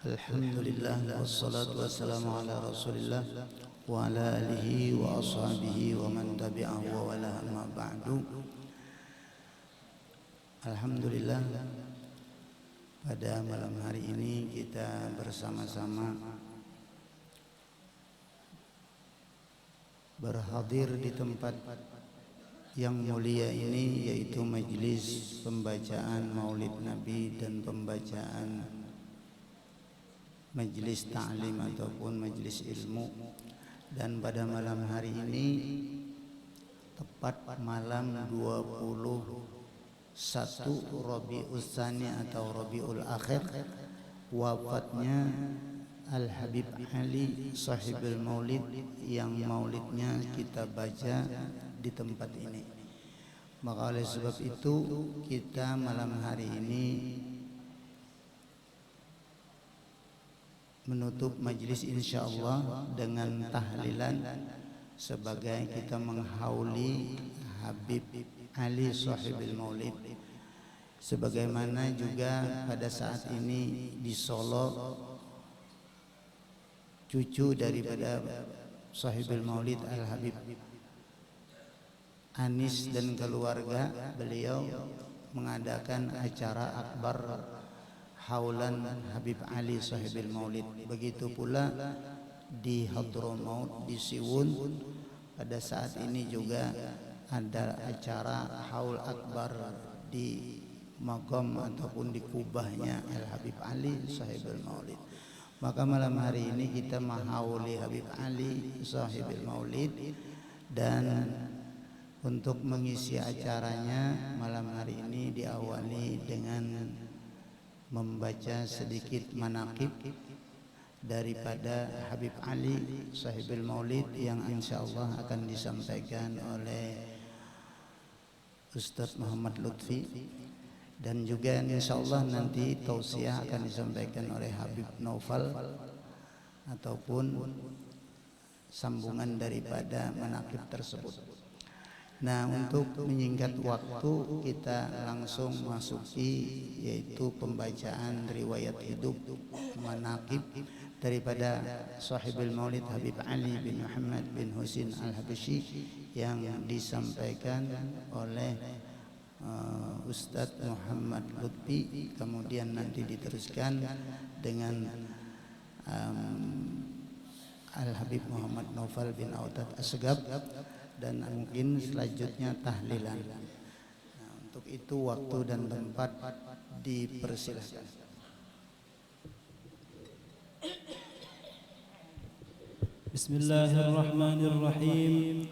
Alhamdulillah wassalatu wassalamu ala Rasulillah wa ala alihi wa ashabihi wa man tabi'ahu wa wala amma ba'du. Alhamdulillah, pada malam hari ini kita bersama-sama berhadir di tempat yang mulia ini, yaitu majelis pembacaan Maulid Nabi dan pembacaan majelis ta'lim ataupun majelis ilmu. Dan pada malam hari ini, tepat malam 21 Rabiul Tsani atau Rabiul Akhir, wafatnya Al-Habib Ali sahibul Maulid, yang maulidnya kita baca di tempat ini. Maka oleh sebab itu kita malam hari ini menutup majelis insyaallah dengan tahlilan sebagai kita menghauli Habib Ali sahibul Maulid. Sebagaimana juga pada saat ini di Solo, cucu daripada sahibul Maulid Al-Habib Anis dan keluarga beliau mengadakan acara akbar haulan Habib Ali sahibul Maulid. Begitu pula di Hadramaut di Siwun pada saat ini juga ada acara haul akbar di maqam ataupun di kubahnya Al Habib Ali sahibul Maulid. Maka malam hari ini kita menghauli Habib Ali sahibul Maulid, dan untuk mengisi acaranya malam hari ini diawali dengan membaca sedikit manaqib daripada Habib Ali sahibul Maulid yang insyaallah akan disampaikan oleh Ustaz Muhammad Lutfi, dan juga insyaallah nanti tausiah akan disampaikan oleh Habib Naufal ataupun sambungan daripada manaqib tersebut. Nah, untuk menyingkat waktu kita langsung masuki yaitu pembacaan riwayat hidup manaqib daripada sahibul Maulid Habib Ali bin Muhammad bin Husin Al-Habsyi yang disampaikan oleh Ustaz Muhammad Lutfi, kemudian nanti diteruskan dengan Al-Habib Muhammad Naufal bin Autad Asgab, dan mungkin selanjutnya tahlilan. Nah, untuk itu waktu dan tempat dipersilakan. Bismillahirrahmanirrahim.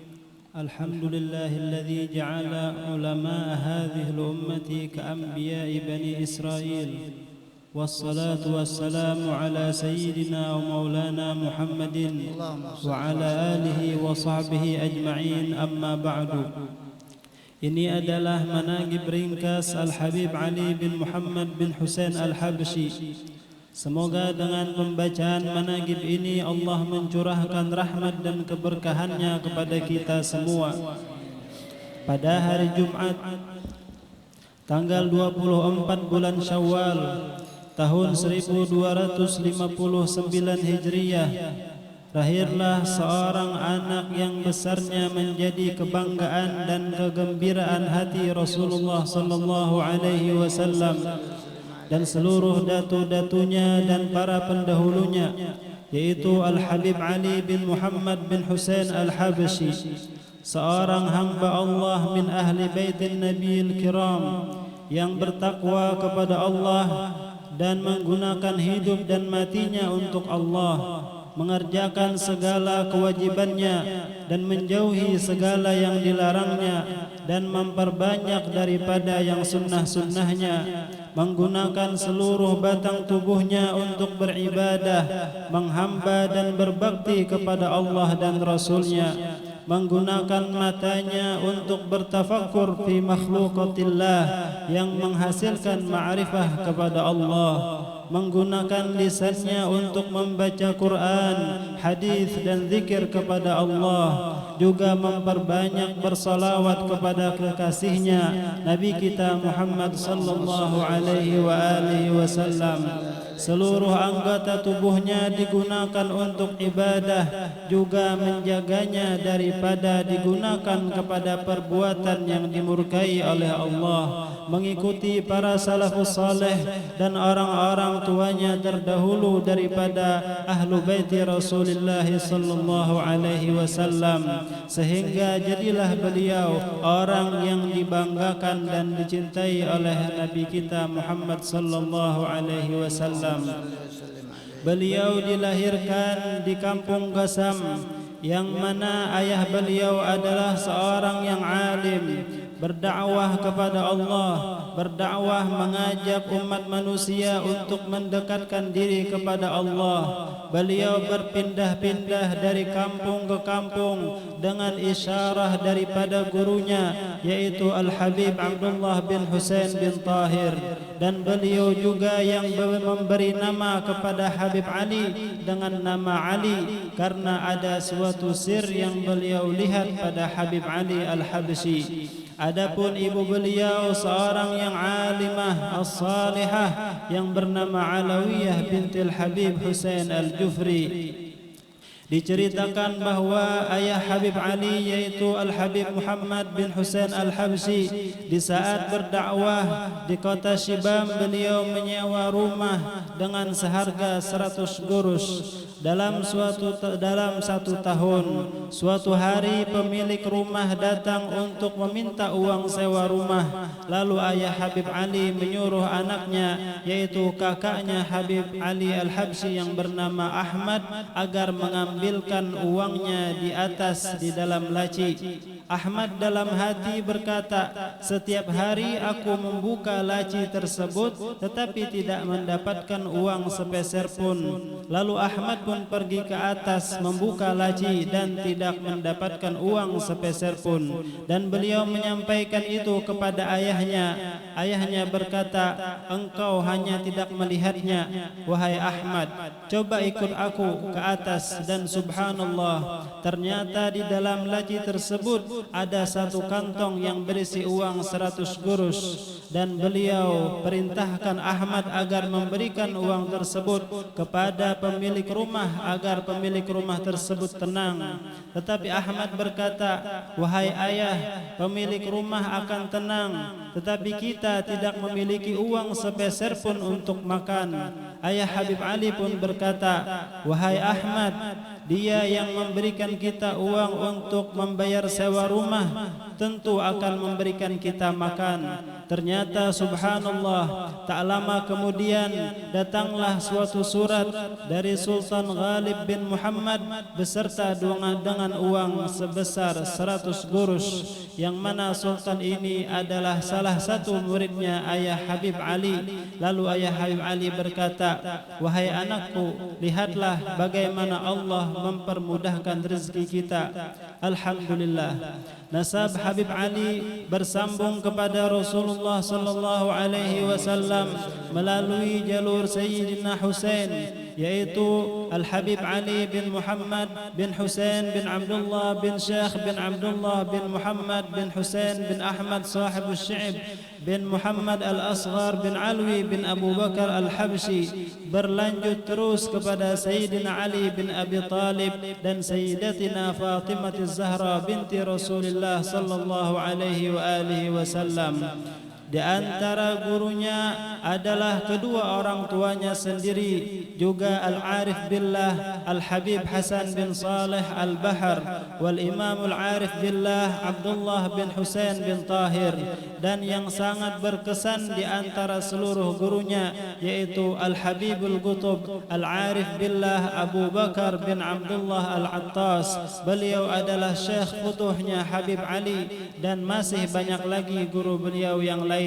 Alhamdulillahilladzi ja'ala ulama hadhihi al-ummati ka'anbiya'i bani Israil. Wassalatu wassalamu ala sayyidina wa maulana Muhammadin wa ala alihi wa sahbihi ajma'in, amma ba'du. Ini adalah manaqib ringkas Al-Habib Ali bin Muhammad bin Husain Al-Habsyi. Semoga dengan pembacaan manaqib ini Allah mencurahkan rahmat dan keberkahannya kepada kita semua. Pada hari Jumat tanggal 24 bulan Syawal tahun 1259 Hijriyah, lahirlah seorang anak yang besarnya menjadi kebanggaan dan kegembiraan hati Rasulullah sallallahu alaihi wasallam dan seluruh datu-datunya dan para pendahulunya, yaitu Al-Habib Ali bin Muhammad bin Husain Al-Habsyi, seorang hamba Allah min ahli baitin Nabiyil Kiram yang bertakwa kepada Allah dan menggunakan hidup dan matinya untuk Allah, mengerjakan segala kewajibannya dan menjauhi segala yang dilarangnya, dan memperbanyak daripada yang sunnah-sunnahnya, menggunakan seluruh batang tubuhnya untuk beribadah, menghamba dan berbakti kepada Allah dan Rasulnya, menggunakan matanya untuk bertafakkur fi makhluqatillah yang menghasilkan ma'rifah kepada Allah, menggunakan lisannya untuk membaca Quran, hadis dan zikir kepada Allah, juga memperbanyak bersalawat kepada kekasihnya Nabi kita Muhammad sallallahu alaihi wa alihi wasallam, seluruh anggota tubuhnya digunakan untuk ibadah, juga menjaganya daripada digunakan kepada perbuatan yang dimurkai oleh Allah, mengikuti para salafus saleh dan orang-orang tuanya terdahulu daripada ahlu baiti Rasulullah sallallahu alaihi wasallam, sehingga jadilah beliau orang yang dibanggakan dan dicintai oleh Nabi kita Muhammad sallallahu alaihi wasallam. Beliau dilahirkan di kampung Gasam, yang mana ayah beliau adalah seorang yang alim, berdakwah kepada Allah, berdakwah mengajak umat manusia untuk mendekatkan diri kepada Allah. Beliau berpindah-pindah dari kampung ke kampung dengan isyarah daripada gurunya, yaitu Al-Habib Abdullah bin Husain bin Tahir, dan beliau juga yang memberi nama kepada Habib Ali dengan nama Ali karena ada suatu sir yang beliau lihat pada Habib Ali Al-Habsyi. Adapun ibu beliau seorang yang alimah as-salihah yang bernama Alawiyah bintil Habib Husain Al-Jufri. Diceritakan bahwa ayah Habib Ali yaitu Al-Habib Muhammad bin Husain Al-Habsyi di saat berdakwah di kota Shibam, beliau menyewa rumah dengan seharga 100 gurus. Dalam satu tahun, suatu hari pemilik rumah datang untuk meminta uang sewa rumah. Lalu ayah Habib Ali menyuruh anaknya yaitu kakaknya Habib Ali Al-Habsyi yang bernama Ahmad agar mengambilkan uangnya di atas di dalam laci. Ahmad dalam hati berkata, setiap hari aku membuka laci tersebut tetapi tidak mendapatkan uang sepeser pun. Lalu Ahmad pun pergi ke atas membuka laci dan tidak mendapatkan uang sepeser pun. Dan beliau menyampaikan itu kepada ayahnya. Ayahnya berkata, engkau hanya tidak melihatnya, wahai Ahmad, coba ikut aku ke atas. Dan subhanallah, ternyata di dalam laci tersebut ada satu kantong yang berisi uang 100 gurus. Dan beliau perintahkan Ahmad agar memberikan uang tersebut kepada pemilik rumah agar pemilik rumah tersebut tenang. Tetapi Ahmad berkata, wahai ayah, pemilik rumah akan tenang, tetapi kita tidak memiliki uang sepeser pun untuk makan. Ayah Habib Ali pun berkata, wahai Ahmad, dia yang memberikan kita uang untuk membayar sewa rumah tentu akan memberikan kita makan. Ternyata subhanallah, tak lama kemudian datanglah suatu surat dari Sultan Ghalib bin Muhammad beserta dengan uang sebesar 100 gurus, yang mana Sultan ini adalah salah satu muridnya ayah Habib Ali. Lalu ayah Habib Ali berkata, wahai anakku, lihatlah bagaimana Allah mempermudahkan rezeki kita. Alhamdulillah. Nasab Habib Ali bersambung kepada Rasulullah sallallahu alaihi wasallam melalui jalur Sayyidina Husain, yaitu Al-Habib Ali bin Muhammad bin Husain bin Abdullah bin Syekh bin Abdullah bin Muhammad bin Husain bin Ahmad sahibus Syi'ib bin Muhammad Al-Asghar bin Alwi bin Abu Bakar Al-Habsyi, berlanjut terus kepada Sayyidina Ali bin Abi Talib dan Sayyidatina Fatimah Az-Zahra binti Rasulullah sallallahu alaihi wa alihi wasallam. Di antara gurunya adalah kedua orang tuanya sendiri, juga Al-Arif Billah Al-Habib Hasan bin Saleh Al-Bahar wal Imam Al-Arif Billah Abdullah bin Husain bin Tahir, dan yang sangat berkesan di antara seluruh gurunya yaitu Al-Habibul Qutub Al-Arif Billah Abu Bakar bin Abdullah Al-Attas. Beliau adalah Syekh Futuhnya Habib Ali, dan masih banyak lagi guru beliau yang lain.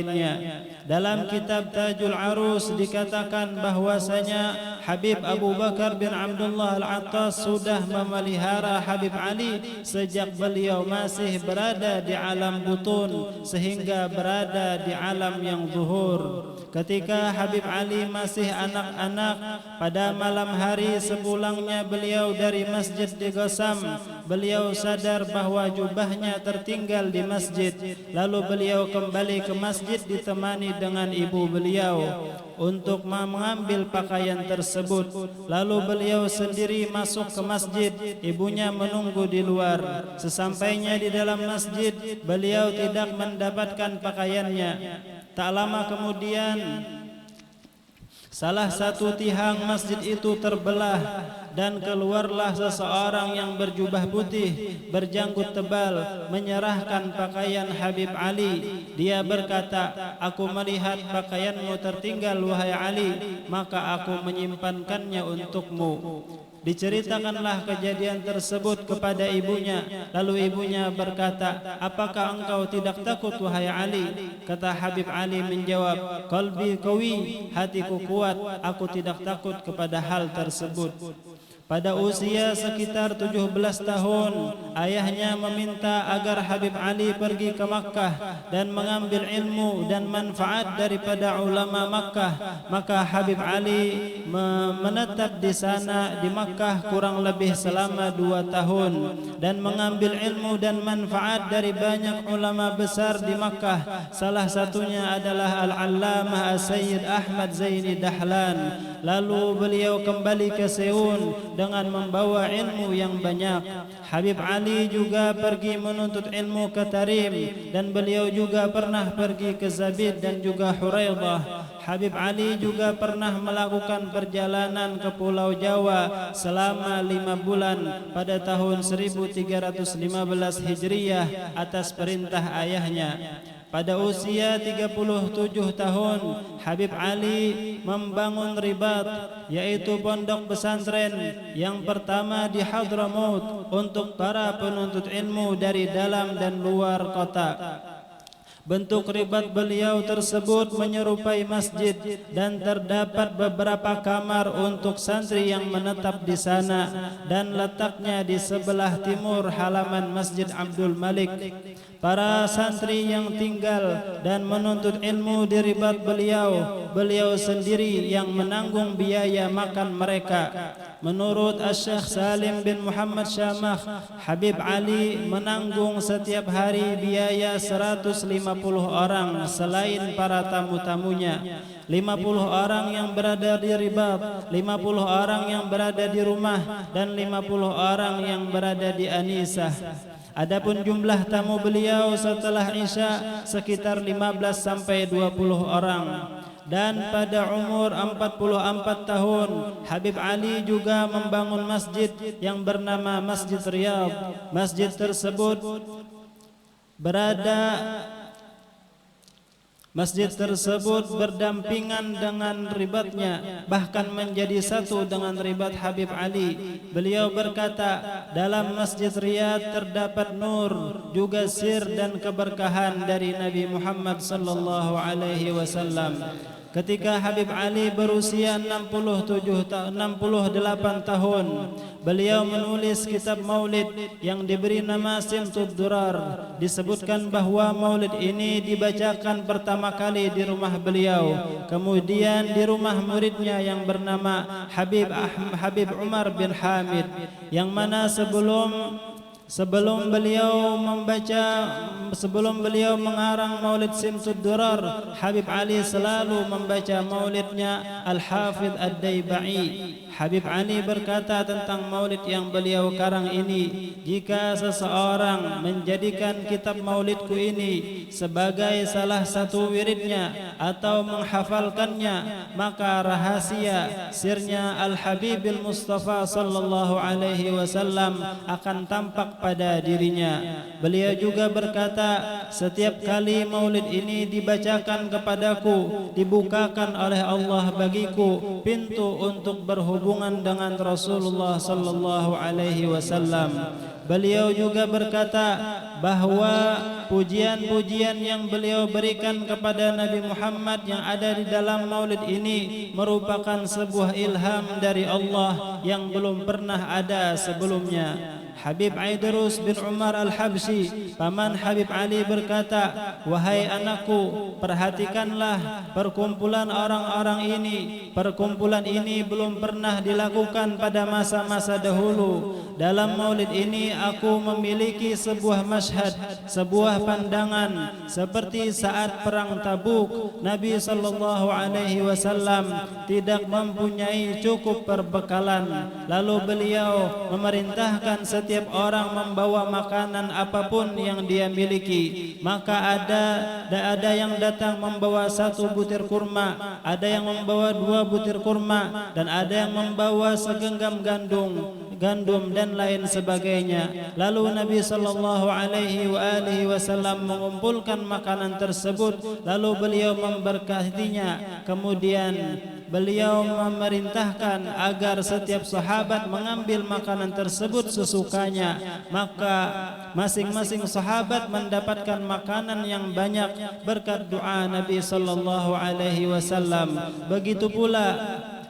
Dalam kitab Tajul Arus dikatakan bahwasanya Habib Abu Bakar bin Abdullah Al-Attas sudah memelihara Habib Ali sejak beliau masih berada di alam butun sehingga berada di alam yang zuhur. Ketika Habib Ali masih anak-anak, pada malam hari sepulangnya beliau dari masjid di Gasam, beliau sadar bahwa jubahnya tertinggal di masjid. Lalu beliau kembali ke masjid ditemani dengan ibu beliau untuk mengambil pakaian tersebut. Lalu beliau sendiri masuk ke masjid, ibunya menunggu di luar. Sesampainya di dalam masjid, beliau tidak mendapatkan pakaiannya. Tak lama kemudian salah satu tiang masjid itu terbelah dan keluarlah seseorang yang berjubah putih, berjanggut tebal, menyerahkan pakaian Habib Ali. Dia berkata, "Aku melihat pakaianmu tertinggal wahai Ali, maka aku menyimpankannya untukmu." Diceritakanlah kejadian tersebut kepada ibunya. Lalu ibunya berkata, "Apakah engkau tidak takut wahai Ali?" Kata Habib Ali menjawab, "Qalbi qawi, hatiku kuat, aku tidak takut kepada hal tersebut." Pada usia sekitar 17 tahun, ayahnya meminta agar Habib Ali pergi ke Makkah dan mengambil ilmu dan manfaat daripada ulama Makkah. Maka Habib Ali menetap di sana di Makkah kurang lebih selama 2 tahun dan mengambil ilmu dan manfaat dari banyak ulama besar di Makkah. Salah satunya adalah Al-Allamah As-Sayyid Ahmad Zaini Dahlan. Lalu beliau kembali ke Seoul dengan membawa ilmu yang banyak. Habib Ali juga pergi menuntut ilmu ke Tarim dan beliau juga pernah pergi ke Zabid dan juga Huraidah. Habib Ali juga pernah melakukan perjalanan ke Pulau Jawa selama 5 bulan pada tahun 1315 Hijriyah atas perintah ayahnya. Pada usia 37 tahun, Habib Ali membangun ribat, yaitu pondok pesantren yang pertama di Hadramaut untuk para penuntut ilmu dari dalam dan luar kota. Bentuk ribat beliau tersebut menyerupai masjid dan terdapat beberapa kamar untuk santri yang menetap di sana dan letaknya di sebelah timur halaman Masjid Abdul Malik. Para santri yang tinggal dan menuntut ilmu di ribat beliau sendiri yang menanggung biaya makan mereka. Menurut Syekh Salim bin Muhammad Syamah, Habib Ali menanggung setiap hari biaya 150 orang selain para tamu-tamunya. 50 orang yang berada di ribat, 50 orang yang berada di rumah, dan 50 orang yang berada di Anisah. Adapun jumlah tamu beliau setelah Isya sekitar 15 sampai 20 orang. Dan pada umur 44 tahun, Habib Ali juga membangun masjid yang bernama Masjid Riyadh. Masjid tersebut berdampingan dengan ribatnya, bahkan menjadi satu dengan ribat Habib Ali. Beliau berkata, dalam Masjid Riyadh terdapat nur, juga sir dan keberkahan dari Nabi Muhammad sallallahu alaihi wasallam. Ketika Habib Ali berusia 68 tahun, beliau menulis kitab maulid yang diberi nama Simtud Durar. Disebutkan bahwa maulid ini dibacakan pertama kali di rumah beliau, kemudian di rumah muridnya yang bernama Habib Umar bin Hamid, yang mana sebelum beliau mengarang maulid Simtud Durar, Habib Ali selalu membaca maulidnya Al-Hafidh Ad-Daibai. Habib Ali berkata tentang maulid yang beliau karang ini, "Jika seseorang menjadikan kitab maulidku ini sebagai salah satu wiridnya atau menghafalkannya, maka rahasia sirnya Al-Habibil Mustafa sallallahu alaihi wasallam akan tampak pada dirinya." Beliau juga berkata, "Setiap kali maulid ini dibacakan kepadaku, dibukakan oleh Allah bagiku pintu untuk berhubungan dengan Rasulullah sallallahu alaihi wasallam." Beliau juga berkata bahwa pujian-pujian yang beliau berikan kepada Nabi Muhammad yang ada di dalam maulid ini merupakan sebuah ilham dari Allah yang belum pernah ada sebelumnya. Habib Aidrus bin Umar Al-Habsyi, paman Habib Ali berkata, "Wahai anakku, perhatikanlah perkumpulan orang-orang ini. Perkumpulan ini belum pernah dilakukan pada masa-masa dahulu. Dalam maulid ini aku memiliki sebuah masyhad, sebuah pandangan seperti saat perang Tabuk. Nabi sallallahu alaihi wasallam tidak mempunyai cukup perbekalan, lalu beliau memerintahkan setiap orang membawa makanan apapun yang dia miliki. Maka ada yang datang membawa 1 butir kurma, ada yang membawa 2 butir kurma, dan ada yang membawa segenggam gandum dan lain sebagainya. Lalu Nabi sallallahu alaihi wasallam mengumpulkan makanan tersebut, lalu beliau memberkatinya. Kemudian beliau memerintahkan agar setiap sahabat mengambil makanan tersebut sesukanya. Maka masing-masing sahabat mendapatkan makanan yang banyak berkat doa Nabi sallallahu alaihi wasallam. Begitu pula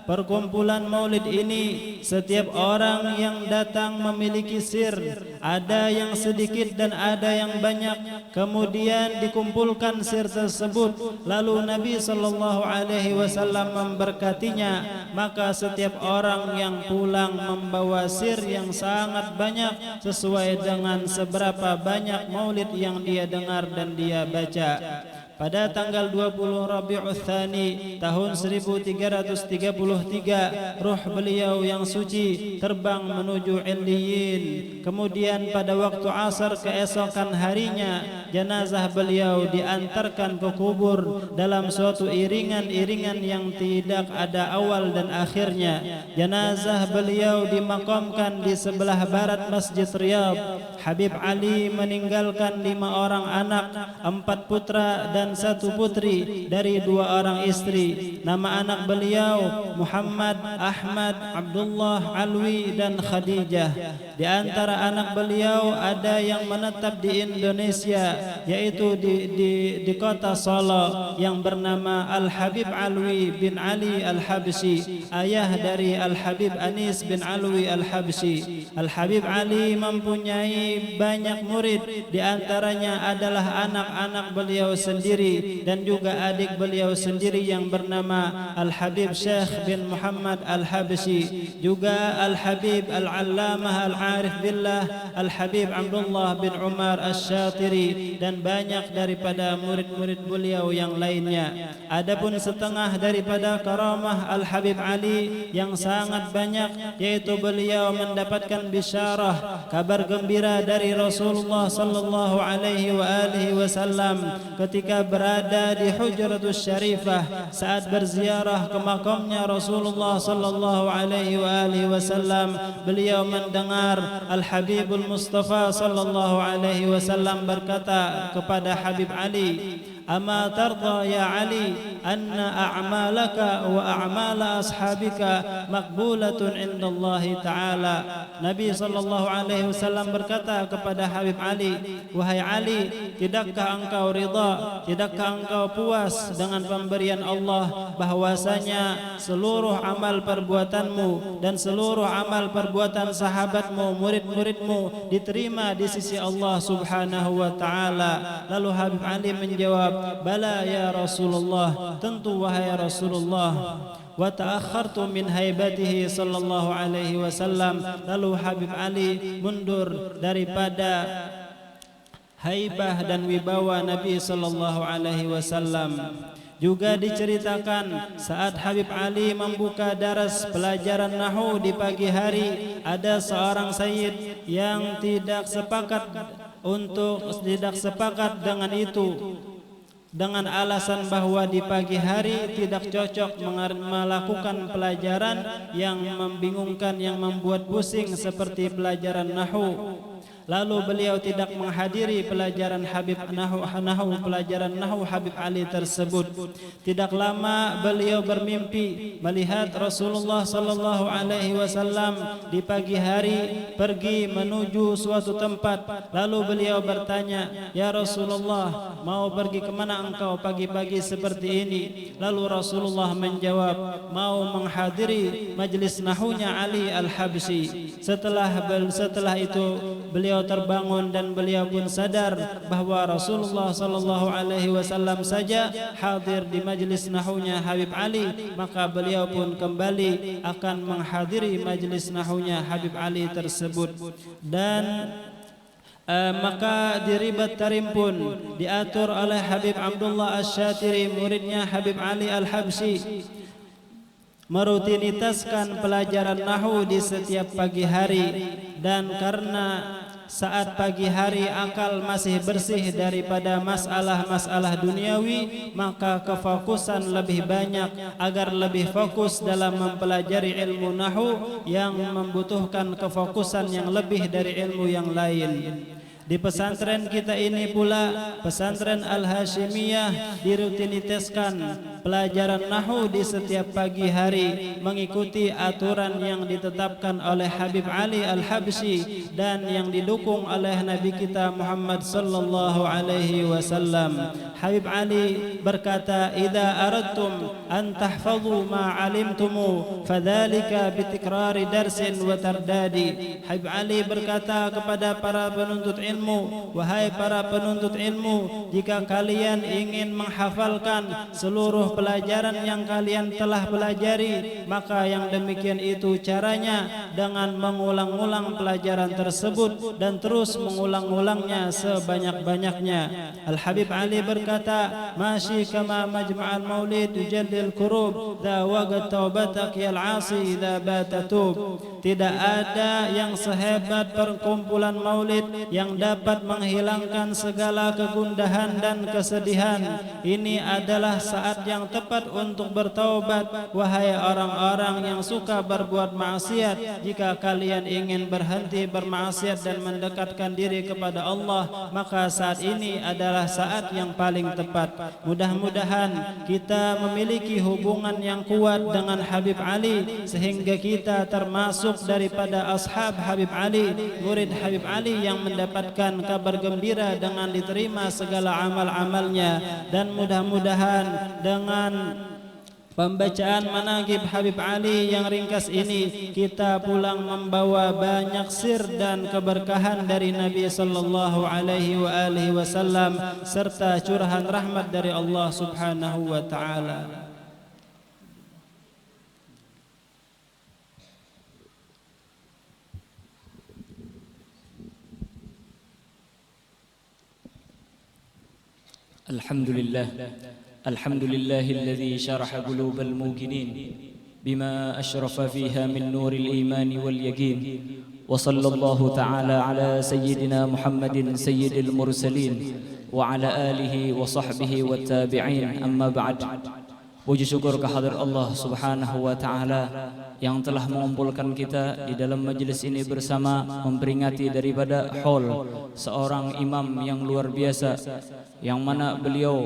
perkumpulan maulid ini, setiap orang yang datang memiliki sir, ada yang sedikit dan ada yang banyak. Kemudian dikumpulkan sir tersebut, lalu Nabi sallallahu alaihi wasallam memberkatinya. Maka setiap orang yang pulang membawa sir yang sangat banyak sesuai dengan seberapa banyak maulid yang dia dengar dan dia baca. Pada tanggal 20 Rabiul Tsani tahun 1333, ruh beliau yang suci terbang menuju Illiyin. Kemudian pada waktu asar keesokan harinya, jenazah beliau diantarkan ke kubur dalam suatu iringan-iringan yang tidak ada awal dan akhirnya. Jenazah beliau dimakamkan di sebelah barat Masjid Riyadh. Habib Ali meninggalkan 5 orang anak, 4 putra dan 1 putri dari 2 orang istri. Nama anak beliau Muhammad, Ahmad, Abdullah, Alwi dan Khadijah. Di antara anak beliau ada yang menetap di Indonesia, yaitu di kota Solo, yang bernama Al-Habib Alwi bin Ali Al-Habsyi, ayah dari Al-Habib Anis bin Alwi Al-Habsyi. Al-Habib Ali mempunyai banyak murid, di antaranya adalah anak-anak beliau sendiri dan juga adik beliau sendiri yang bernama Al-Habib Syekh bin Muhammad Al-Habsyi, juga Al-Habib Al-Allamah Al-Arif Billah Al-Habib Abdullah bin Umar Asy-Syatiri, dan banyak daripada murid-murid beliau yang lainnya. Adapun setengah daripada karamah Al-Habib Ali yang sangat banyak, yaitu beliau mendapatkan bisyarah, kabar gembira dari Rasulullah sallallahu alaihi wasallam ketika berada di Hujratus Syarifah saat berziarah ke makamnya Rasulullah sallallahu alaihi wasallam. Beliau mendengar Al-Habibul Mustafa sallallahu alaihi wasallam berkata kepada Habib Ali, "Ama tarda ya Ali anna a'malaka wa a'mala ashabika maqbulatun indallahi ta'ala." Nabi sallallahu alaihi wasallam berkata kepada Habib Ali, "Wahai Ali, tidakkah engkau ridha, tidakkah engkau puas dengan pemberian Allah bahwasanya seluruh amal perbuatanmu dan seluruh amal perbuatan sahabatmu, murid-muridmu diterima di sisi Allah Subhanahu wa taala?" Lalu Habib Ali menjawab, "Bala ya Rasulullah, tentu wahai Rasulullah." Wa ta'akhartu min haibatihi sallallahu alaihi wasallam. Lalu Habib Ali mundur daripada haibah dan wibawa Nabi sallallahu alaihi wasallam. Juga diceritakan saat Habib Ali membuka daras pelajaran nahwu di pagi hari, ada seorang sayyid yang tidak sepakat dengan itu, dengan alasan bahwa di pagi hari tidak cocok melakukan pelajaran yang membingungkan, yang membuat pusing seperti pelajaran nahwu. Lalu beliau tidak menghadiri pelajaran pelajaran Nahwu Habib Ali tersebut. Tidak lama beliau bermimpi melihat Rasulullah sallallahu alaihi wasallam di pagi hari pergi menuju suatu tempat. Lalu beliau bertanya, "Ya Rasulullah, mau pergi kemana engkau pagi-pagi seperti ini?" Lalu Rasulullah menjawab, "Mau menghadiri majlis nahwunya Ali Al-Habsyi." Setelah itu beliau terbangun dan beliau pun sadar bahwa Rasulullah sallallahu alaihi wasallam saja hadir di majlis nahwunya Habib Ali, maka beliau pun kembali akan menghadiri majlis nahwunya Habib Ali tersebut. Dan maka di Ribat Tarim pun diatur oleh Habib Abdullah Asy-Syatiri, muridnya Habib Ali Al-Habsyi, merutinitaskan pelajaran nahwu di setiap pagi hari. Dan karena saat pagi hari akal masih bersih daripada masalah-masalah duniawi, maka kefokusan lebih banyak agar lebih fokus dalam mempelajari ilmu nahwu yang membutuhkan kefokusan yang lebih dari ilmu yang lain. Di pesantren kita ini pula, pesantren Al-Hashimiyah, dirutinitaskan pelajaran nahwu di setiap pagi hari mengikuti aturan yang ditetapkan oleh Habib Ali Al-Habsyi dan yang didukung oleh Nabi kita Muhammad sallallahu alaihi wasallam. Habib Ali berkata, "Idza aradtum an tahfadhu ma 'alimtumu fadzalika bitikrari darsin wa tardadi." Habib Ali berkata kepada para penuntut ilmu, "Wahai para penuntut ilmu, jika kalian ingin menghafalkan seluruh pelajaran yang kalian telah pelajari, maka yang demikian itu caranya dengan mengulang-ulang pelajaran tersebut dan terus mengulang-ulangnya sebanyak-banyaknya." Al-Habib Ali berkata, "Masyi kama majma'al maulid yujallil kurub, dawagat taubatak yal 'asi idza batatub." Tidak ada yang sehebat perkumpulan maulid yang dapat menghilangkan segala kegundahan dan kesedihan. Ini adalah saat yang tepat untuk bertaubat. Wahai orang-orang yang suka berbuat maksiat, jika kalian ingin berhenti bermaksiat dan mendekatkan diri kepada Allah, maka saat ini adalah saat yang paling tepat. Mudah-mudahan kita memiliki hubungan yang kuat dengan Habib Ali sehingga kita termasuk daripada ashab Habib Ali, murid Habib Ali yang mendapatkan kabar gembira dengan diterima segala amal-amalnya. Dan mudah-mudahan dengan pembacaan manaqib Habib Ali yang ringkas ini, kita pulang membawa banyak sir dan keberkahan dari Nabi sallallahu alaihi wasallam serta curahan rahmat dari Allah Subhanahu wa taala. الحمد لله الذي شرح قلوب الموقنين بما أشرف فيها من نور الإيمان واليقين، وصلى الله تعالى على سيدنا محمد سيد المرسلين وعلى آله وصحبه والتابعين. أما بعد. Puji syukur kehadirat Allah Subhanahu wa taala yang telah mengumpulkan kita di dalam majelis ini bersama memperingati daripada haul seorang imam yang luar biasa, yang mana beliau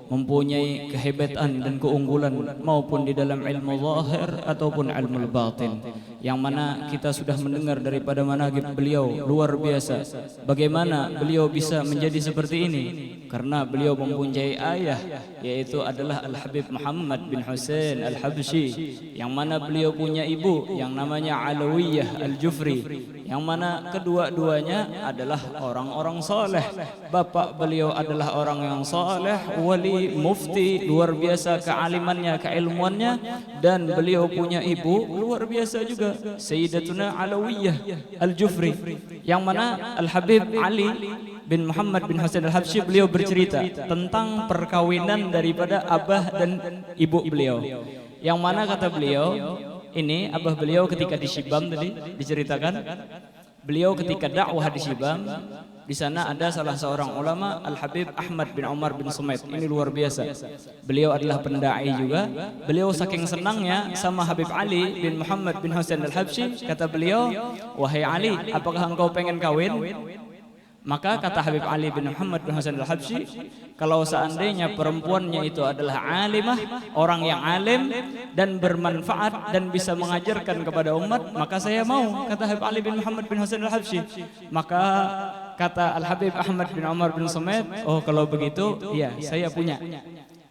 mempunyai kehebatan dan keunggulan maupun di dalam ilmu zahir ataupun ilmu batin, yang mana kita sudah mendengar daripada manaqib beliau luar biasa. Bagaimana beliau bisa menjadi seperti ini? Karena beliau mempunyai ayah, yaitu adalah Al-Habib Muhammad bin Husain Al-Habsyi, yang mana beliau punya ibu yang namanya Alawiyah Al-Jufri, yang mana kedua-duanya adalah orang-orang saleh. Bapak beliau adalah orang yang saleh, wali, mufti, luar biasa kealimannya, keilmuannya. Dan beliau punya ibu luar biasa juga, Sayyidatuna Alawiyah Al-Jufri, yang mana Al-Habib Ali bin Muhammad bin Husain Al-Habsyi beliau bercerita tentang perkawinan daripada abah dan ibu beliau, yang mana kata beliau, ini abah beliau ketika di Syibam tadi diceritakan, Beliau ketika dakwah di Shibam, di sana ada salah seorang ulama, Al-Habib Ahmad bin Umar bin Sumaid. Ini luar biasa. Beliau adalah pendai juga. Beliau saking senangnya sama Habib Ali bin Muhammad bin Husain Al-Habsyi, kata beliau, "Wahai Ali, apakah engkau pengen kawin?" Maka kata Habib Ali bin Muhammad bin Husain Al-Habsyi, kalau seandainya perempuannya itu adalah alimah, orang yang alim dan bermanfaat dan bisa mengajarkan kepada umat, maka saya mau, kata Habib Ali bin Muhammad bin Husain Al-Habsyi. Maka kata Al-Habib Ahmad bin Umar bin Sumaid, oh kalau begitu, iya saya punya.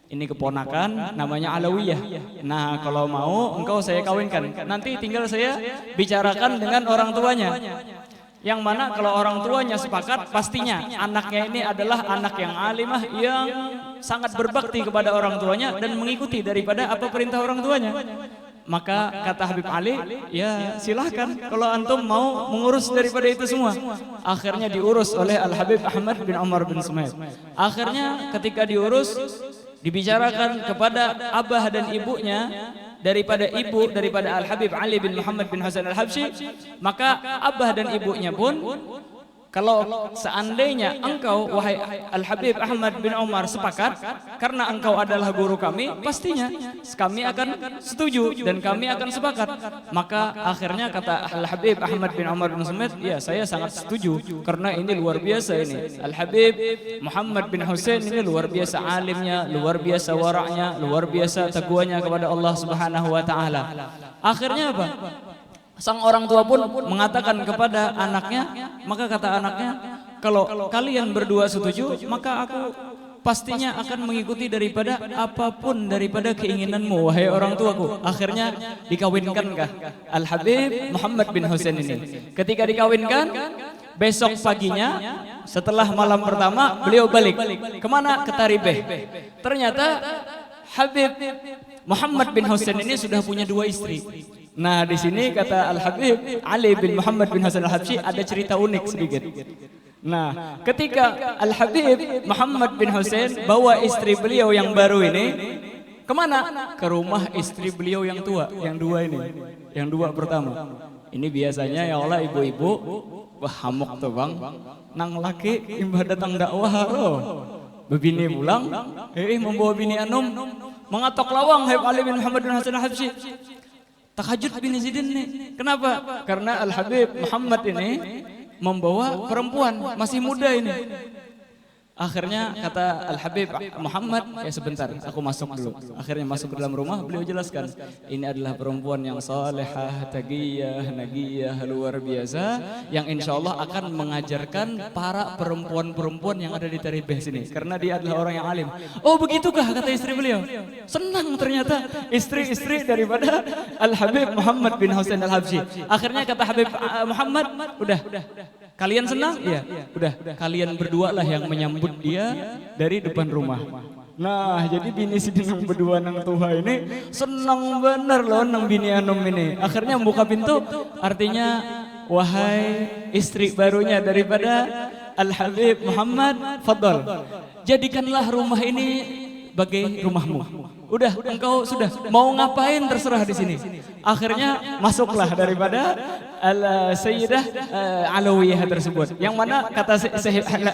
Ini keponakan namanya Alawiyah. Nah kalau mau engkau saya kawinkan. Nanti tinggal saya bicarakan dengan orang tuanya. Yang mana kalau orang tuanya sepakat, pastinya anaknya ini adalah anak yang alimah yang sangat berbakti kepada orang tuanya dan mengikuti daripada apa perintah orang tuanya. Maka kata Habib Ali, ya silahkan kalau antum mau mengurus daripada itu semua. Akhirnya diurus oleh Al-Habib Ahmad bin Umar bin Sumaid. Akhirnya ketika diurus, dibicarakan kepada abah dan ibunya, daripada Al-Habib Ali bin Muhammad bin Husain Al-Habsyi, maka abah dan ibunya pun, kalau seandainya engkau wahai Al-Habib Ahmad bin Umar sepakat, karena engkau adalah guru kami, pastinya kami akan setuju dan kami akan sepakat. Maka akhirnya kata Al-Habib Ahmad bin Umar bin Sumaid, ya saya sangat setuju karena ini luar biasa ini. Al-Habib Muhammad bin Husain ini luar biasa alimnya, luar biasa waraknya, luar biasa teguhnya kepada Allah Subhanahu wa taala. Akhirnya apa? Sang orang tua pun mengatakan kepada anaknya, maka kata anaknya, kalau kalian berdua setuju, maka aku pastinya akan mengikuti daripada apapun daripada keinginanmu, wahai orang tuaku. Akhirnya dikawinkankah Al-Habib Muhammad bin Husain ini. Ketika dikawinkan, besok paginya setelah malam pertama beliau balik. Kemana? Ke Taribeh. Ternyata Habib Muhammad bin Husain ini sudah punya 2 istri. Nah di sini kata Al-Habib Ali bin Muhammad bin Husain Al-Habsyi ada cerita unik sedikit. Nah ketika Al-Habib Muhammad bin Husain bawa istri beliau yang baru ini kemana? Ke rumah istri beliau yang tua, yang 2 ini, yang 2 pertama. Ini biasanya ya Allah ibu-ibu, wah hamok tuh bang, nang laki imbah datang dakwah roh. Bebini pulang, membawa bini anum, mengatok lawang Habib Ali bin Muhammad bin Husain Al-Habsyi. Tahajud bin Zidin nih. Kenapa? Karena Al-Habib Muhammad ini membawa perempuan masih muda ini. Akhirnya kata Al-Habib Muhammad, ya sebentar, aku masuk dulu. Akhirnya masuk ke dalam rumah, beliau jelaskan, ini adalah perempuan yang salehah, taqiyah, nagiyah, luar biasa, yang insya Allah akan mengajarkan para perempuan-perempuan yang ada di Taribeh sini, karena dia adalah orang yang alim. Oh begitukah kata istri beliau? Senang ternyata istri-istri daripada Al-Habib Muhammad bin Husain Al-Habsyi. Akhirnya kata Habib Muhammad, udah. Kalian senang? Iya. Udah, kalian berdua lah yang menyambut dia dari depan rumah. Nah, jadi bini si dinang berdua nang tuha ini senang bener loh nang bini anum ini. Akhirnya membuka pintu, artinya wahai istri barunya daripada Al-Habib Muhammad, fadhal. Jadikanlah rumah ini sebagai rumahmu. Udah, engkau sudah mau ngapain terserah di sini. Akhirnya masuklah daripada Sayyidah Alawiyah tersebut. Yang mana kata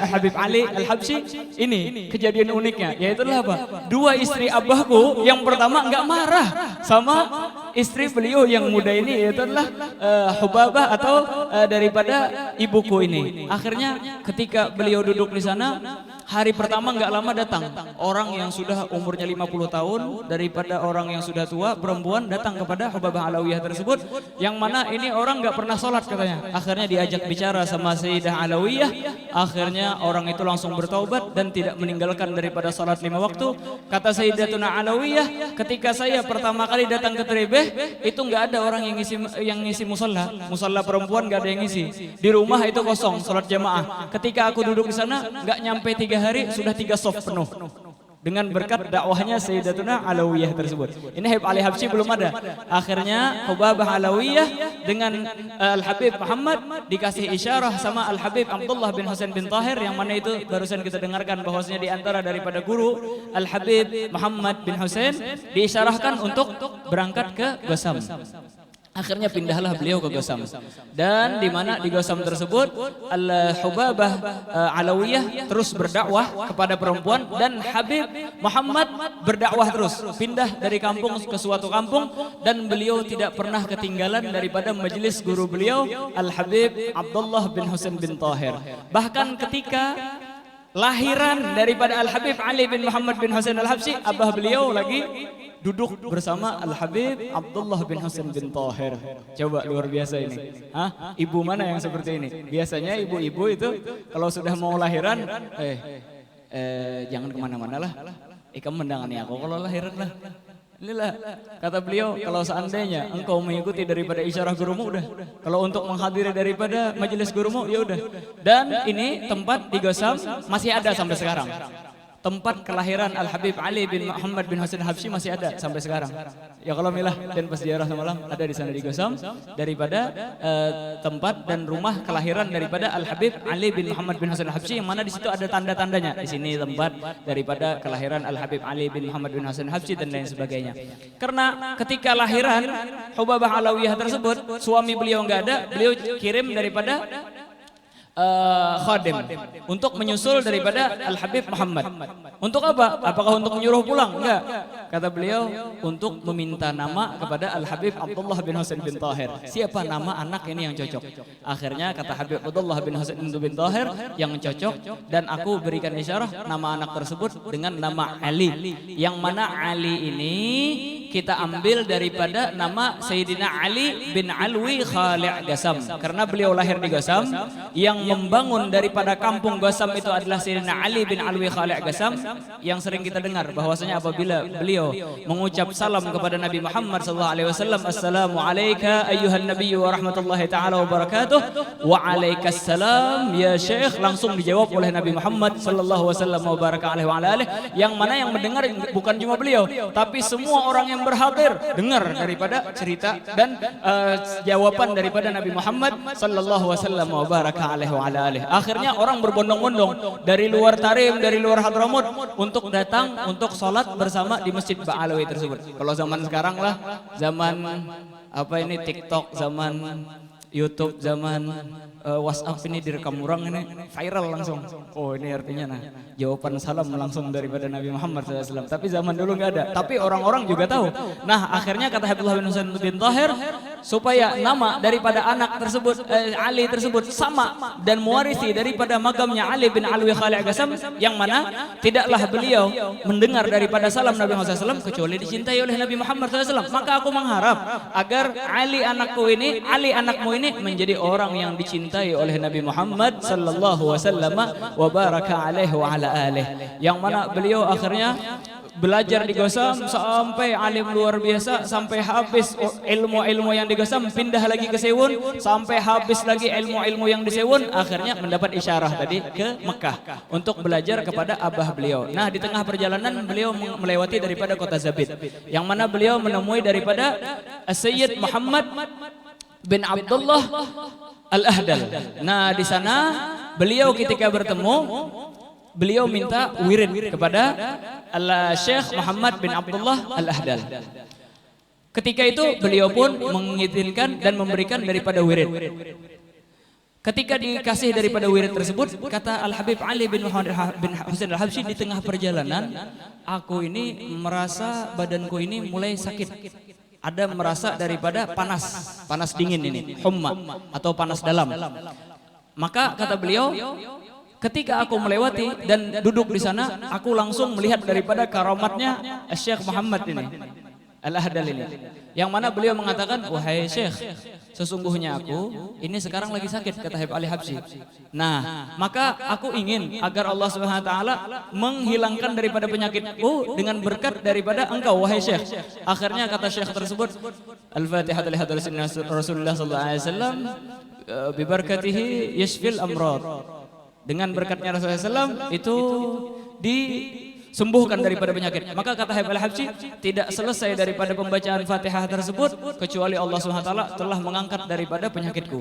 Habib Ali Al-Habsyi, ini kejadian uniknya, yaitu apa? 2 istri abahku yang pertama enggak marah sama istri beliau yang muda ini, yaitu adalah Hubabah atau daripada ibuku ini. Akhirnya ketika beliau duduk di sana, hari pertama enggak lama datang orang yang sudah umurnya 50 tahun daripada orang yang sudah tua, perempuan datang kepada Hubabah Alawiyah tersebut, yang mana ini orang enggak pernah sholat katanya. Akhirnya diajak bicara sama Sayyidah Alawiyah, akhirnya orang itu langsung bertaubat dan tidak meninggalkan daripada sholat 5 waktu. Kata Sayyidatuna Alawiyah, ketika saya pertama kali datang ke Taribeh, itu enggak ada orang yang ngisi musola perempuan enggak ada yang ngisi. Di rumah itu kosong sholat jamaah. Ketika aku duduk di sana, enggak nyampe 3 hari sudah 3 soft penuh. Dengan berkat dakwahnya Sayyidatuna Alawiyah tersebut. Ini Habib Ali Habsyi belum ada. Akhirnya Hubabah Alawiyah dengan Al-Habib Muhammad dikasih isyarah sama Al-Habib Abdullah bin Husain bin Tahir, yang mana itu barusan kita dengarkan bahwasanya di antara daripada guru Al-Habib Muhammad bin Husain diisyarahkan untuk berangkat ke Basam. Akhirnya pindahlah beliau ke Gosam. Dan di mana di Gosam tersebut Al-Hubabah Alawiyah terus berdakwah kepada perempuan dan Habib Muhammad berdakwah terus. Pindah dari kampung ke suatu kampung dan beliau tidak pernah ketinggalan daripada majelis guru beliau Al-Habib Abdullah bin Husain bin Tahir. Bahkan ketika lahiran daripada Al-Habib Ali bin Muhammad bin Husain Al-Habsyi, abah beliau lagi duduk bersama Al-Habib Abdullah bin Husain bin Tahir. Coba luar biasa ini. Hah? Ibu mana yang seperti ini? Biasanya ibu-ibu itu kalau sudah mau lahiran, jangan kemana-mana lah. Kamu mendangani aku kalau lahiran lah. Inilah kata beliau, kalau seandainya engkau mengikuti daripada isyarah gurumu udah. Kalau untuk menghadiri daripada majelis gurumu ya udah. Dan ini tempat di Gosam masih ada sampai sekarang. Tempat kelahiran Al-Habib Ali bin Muhammad bin Husain Al-Habsyi masih ada sampai sekarang. Ya kalau milah dan pas ziarah semalam ada di sana di Gosam daripada tempat dan rumah kelahiran daripada Al-Habib Ali bin Muhammad bin Husain Al-Habsyi yang mana di situ ada tanda-tandanya. Di sini tempat daripada kelahiran Al-Habib Ali bin Muhammad bin Husain Al-Habsyi dan lain sebagainya. Karena ketika lahiran Hubabah Alawiyah tersebut suami beliau enggak ada, beliau kirim daripada khadim untuk menyusul daripada Al-Habib Muhammad. Untuk apa? Apakah untuk menyuruh pulang? Enggak. Kata beliau untuk meminta nama kepada Al-Habib Abdullah bin Husain bin Tahir. Siapa nama anak ini yang cocok? Akhirnya kata Habib Abdullah bin Husain bin Tahir yang cocok dan aku berikan isyarah nama anak tersebut dengan nama Ali. Yang mana Ali ini kita ambil daripada nama Sayyidina Ali bin Alwi Khali' Gosam. Karena beliau lahir di Gosam, yang membangun daripada kampung Gosam itu adalah Sayyidina Ali bin Alwi Khali' Gosam, yang sering kita dengar bahwasanya apabila beliau mengucap salam kepada Nabi Muhammad SAW, Assalamu alayka ayyuhan nabiyyu wa rahmatullahi ta'ala wa barakatuh, wa alaikassalam ya syekh, langsung dijawab oleh Nabi Muhammad SAW wa baraka alaihi wa ala alihi, yang mana yang mendengar bukan cuma beliau tapi semua orang yang berhadir dengar daripada cerita dan jawaban daripada Nabi Muhammad sallallahu wasallam wa baraka alaihi wa ala alihi. Akhirnya orang berbondong-bondong dari luar Tarim, dari luar Hadramut untuk datang untuk sholat bersama di Masjid Ba'alawi tersebut. Kalau zaman sekarang lah, zaman apa ini TikTok, zaman YouTube, zaman WhatsApp ini direkam orang ini viral langsung. Oh ini artinya nah jawaban salam langsung daripada Nabi Muhammad SAW. Tapi zaman dulu nggak ada. Tapi orang-orang juga tahu. Nah akhirnya kata Habibullah bin Husain bin Tahir supaya nama daripada anak tersebut Ali tersebut sama dan mewarisi daripada makamnya Ali bin Alwi Khali' Gosam, yang mana tidaklah beliau mendengar daripada salam Nabi Muhammad SAW kecuali dicintai oleh Nabi Muhammad SAW. Maka aku mengharap agar Ali anakku ini, Ali anakmu ini menjadi orang yang dicintai oleh Nabi Muhammad sallallahu wasallam wa baraka alaihi wa ala alihi, yang mana beliau akhirnya belajar di Gosam sampai alim luar biasa, sampai habis ilmu-ilmu yang di Gosam, pindah lagi ke Sewun sampai habis lagi ilmu-ilmu yang di Sewun, akhirnya mendapat isyarah tadi ke Mekah untuk belajar kepada abah beliau. Nah di tengah perjalanan beliau melewati daripada kota Zabid, yang mana beliau menemui daripada Sayyid Muhammad bin Abdullah Al-Ahdal. Nah di sana beliau ketika bertemu, beliau minta wirid kepada Syekh Muhammad bin Abdullah Al-Ahdal. Ketika itu beliau pun mengizinkan dan memberikan daripada wirid. Ketika dikasih daripada wirid tersebut, kata Al-Habib Ali bin Muhammad bin Husain Al-Habsyi, di tengah perjalanan aku ini merasa badanku ini mulai sakit. Ada merasa daripada panas dingin ini, humma atau panas dalam. Maka kata beliau, ketika aku melewati dan duduk di sana, aku langsung melihat daripada karamatnya Syekh Muhammad ini, Al-Ahdal ini, yang mana beliau mengatakan, wahai Syekh, sesungguhnya aku ini sekarang lagi sakit, kata Habib Ali Habsyi. Nah, maka aku ingin agar Allah Subhanahu wa taala menghilangkan daripada penyakitku dengan berkat daripada engkau wahai Syekh. Akhirnya kata Syekh tersebut, Al-Fatihah li hadratin Rasulullah sallallahu alaihi wasallam bi barakatihi yashfil amrad. Dengan berkatnya Rasulullah SAW itu disembuhkan daripada penyakit. Maka kata Habib Al-Habsyi, tidak selesai daripada pembacaan Fatihah tersebut kecuali Allah SWT telah mengangkat daripada penyakitku.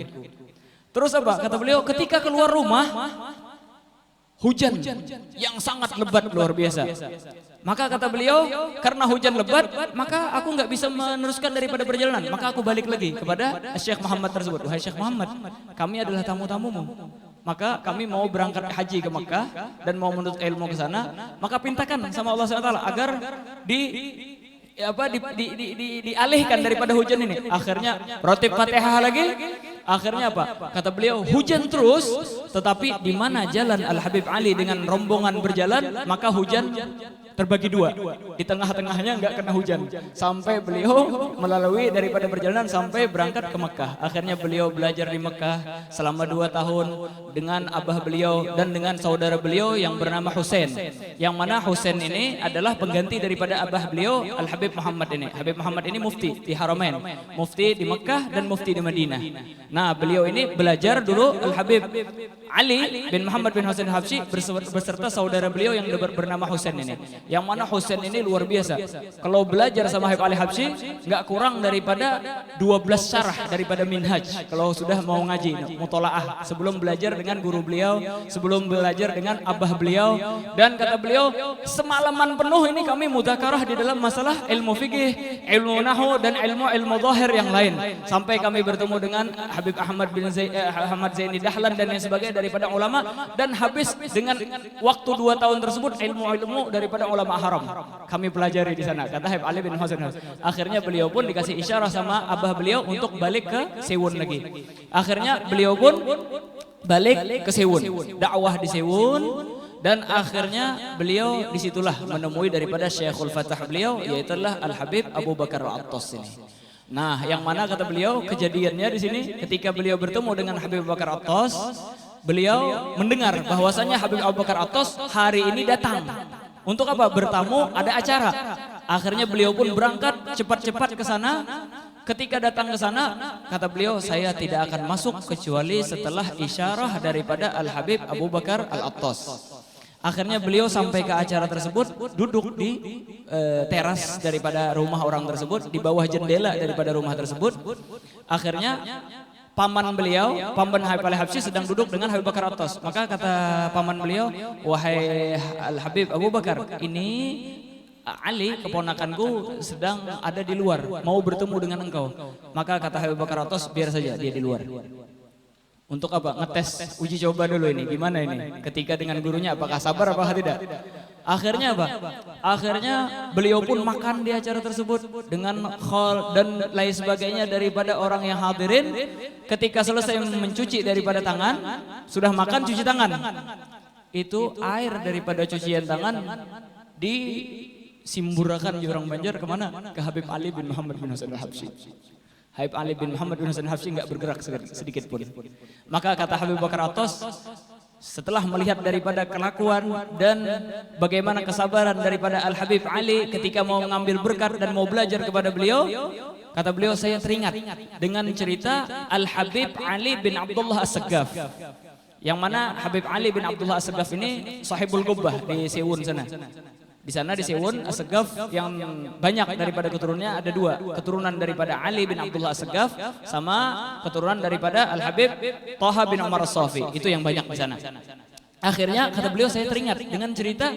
Terus apa? Kata beliau, ketika keluar rumah, hujan yang sangat lebat luar biasa. Maka kata beliau, karena hujan lebat, maka aku nggak bisa meneruskan daripada perjalanan. Maka aku balik lagi kepada Syekh Muhammad tersebut. Wahai Syekh Muhammad, kami adalah tamu-tamumu. Maka kami mau berangkat haji ke Mekah dan mau menuntut ilmu ke sana. Maka pintakan sama Allah SWT agar dialihkan daripada hujan ini. Akhirnya rotib Fatihah lagi. Akhirnya apa? Kata beliau, hujan terus, tetapi di mana jalan Al Habib Ali dengan rombongan berjalan, maka hujan terbagi dua. Di tengah-tengahnya enggak kena hujan. Sampai beliau melalui daripada perjalanan sampai berangkat ke Mekah. Akhirnya beliau belajar di Mekah selama 2 tahun dengan abah beliau dan dengan saudara beliau yang bernama Husain. Yang mana Husain ini adalah pengganti daripada abah beliau Al Habib Muhammad ini. Habib Muhammad ini mufti di Haramain, mufti di Mekah dan mufti di Madinah. Nah, beliau ini belajar dulu Al Habib Ali bin Muhammad bin Husain Habsyi beserta saudara beliau yang bernama Husain ini. Yang mana Husain ini luar biasa. Kalau belajar sama Habib Ali Habsyi nggak kurang daripada 12 syarah daripada Minhaj. Kalau sudah mau ngaji mutolaah sebelum belajar dengan guru beliau, sebelum belajar dengan abah beliau. Dan kata beliau, semalaman penuh ini kami mudzakarah di dalam masalah ilmu fikih, ilmu nahwu dan ilmu zahir yang lain. Sampai kami bertemu dengan Habib Ahmad bin Ahmad Zaini Dahlan dan yang sebagainya daripada ulama, dan habis dengan waktu 2 tahun tersebut ilmu-ilmu daripada ulama haram kami pelajari di sana, kata Habib Ali bin Husain. Akhirnya beliau pun dikasih isyarah sama abah beliau untuk balik ke Sewun lagi. Akhirnya beliau pun balik ke Sewun, dakwah di Sewun. Dan akhirnya beliau disitulah menemui daripada Syekhul Fatah beliau, yaitulah Al Habib Abu Bakar Al-Attas ini. Nah, yang mana kata beliau kejadiannya di sini ketika beliau bertemu dengan Habib Abu Bakar Attas, beliau mendengar bahwasanya Habib Abu Bakar Attas hari ini datang. Untuk apa? Bertamu, ada acara. Akhirnya beliau pun berangkat cepat-cepat ke sana. Ketika datang ke sana, kata beliau, saya tidak akan masuk kecuali setelah isyarah daripada Al Habib Abu Bakar Al-Attas. Akhirnya beliau sampai ke acara tersebut, duduk di teras daripada rumah orang tersebut, di bawah jendela daripada rumah tersebut. Akhirnya paman beliau, paman Habib Ali Habsyi sedang duduk dengan Habib Bakar Attas. Maka kata paman beliau, wahai Al Habib Abu Bakar, ini Ali keponakanku sedang ada di luar, mau bertemu dengan engkau. Maka kata Habib Bakar Attas, biar saja dia di luar. Untuk apa? Ngetes, uji coba dulu ini, gimana ini? Ketika dengan gurunya, apakah sabar apakah tidak? Akhirnya apa? Akhirnya beliau pun makan di acara tersebut dengan khol dan lain sebagainya daripada orang yang hadirin. Ketika selesai mencuci daripada tangan, sudah makan cuci tangan. Itu air daripada cucian tangan disimburakan di orang Banjar kemana? Ke Habib Ali bin Muhammad bin Husain Habsyi. Habib Ali bin Muhammad bin Husain Habsyi enggak bergerak sedikit pun. Maka kata Habib Bakar Attas, setelah melihat daripada kelakuan dan bagaimana kesabaran daripada Al Habib Ali ketika mau mengambil berkat dan mau belajar kepada beliau, kata beliau, saya teringat dengan cerita Al Habib Ali bin Abdullah As-Saggaf. Yang mana Habib Ali bin Abdullah As-Saggaf ini sahibul Qubbah di Sewun sana. Di sana di Sewun As-Saggaf yang banyak daripada keturunannya ada 2, keturunan daripada Ali bin Abdullah As-Saggaf sama keturunan daripada Al Habib Thaha bin Umar As-Safi, itu yang banyak di sana. Akhirnya kata beliau, saya teringat dengan cerita